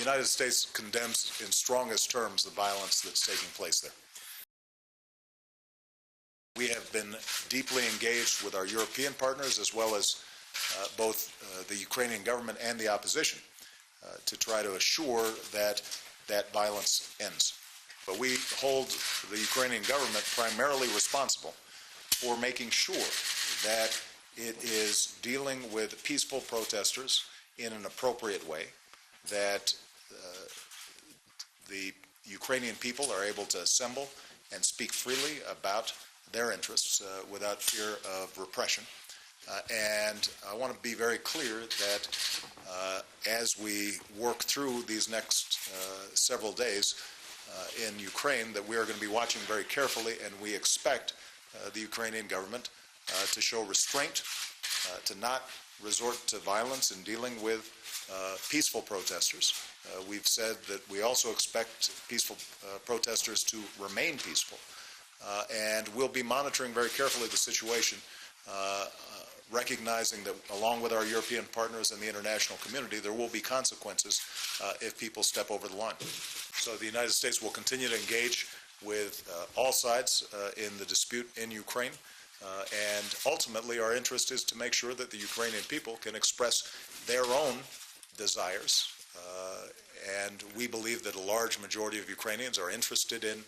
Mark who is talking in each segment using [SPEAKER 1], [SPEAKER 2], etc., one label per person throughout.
[SPEAKER 1] United States condemns in strongest terms the violence that's taking place there. We have been deeply engaged with our European partners as well as both the Ukrainian government and the opposition to try to assure that that violence ends. But we hold the Ukrainian government primarily responsible for making sure that it is dealing with peaceful protesters in an appropriate way, that the Ukrainian people are able to assemble and speak freely about their interests without fear of repression. And I want to be very clear that as we work through these next several days in Ukraine, that we are going to be watching very carefully, and we expect the Ukrainian government to show restraint, to not resort to violence in dealing with peaceful protesters. We've said that we also expect peaceful protesters to remain peaceful. And we'll be monitoring very carefully the situation, recognizing that along with our European partners and the international community, there will be consequences if people step over the line. So the United States will continue to engage with all sides in the dispute in Ukraine. And ultimately, our interest is to make sure that the Ukrainian people can express their own desires. And we believe that a large majority of Ukrainians are interested in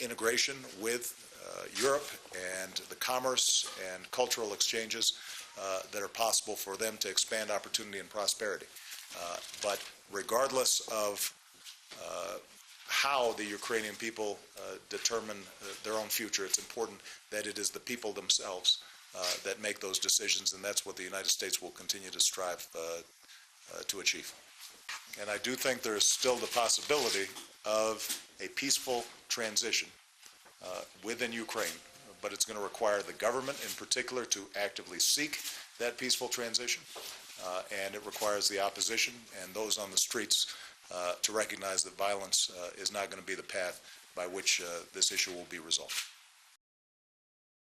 [SPEAKER 1] integration with Europe and the commerce and cultural exchanges that are possible for them to expand opportunity and prosperity. But regardless of how the Ukrainian people determine their own future, it's important that it is the people themselves that make those decisions, and that's what the United States will continue to strive to achieve. And I do think there is still the possibility of a peaceful transition within Ukraine, but it's going to require the government in particular to actively seek that peaceful transition, and it requires the opposition and those on the streets to recognize that violence is not going to be the path by which this issue will be resolved.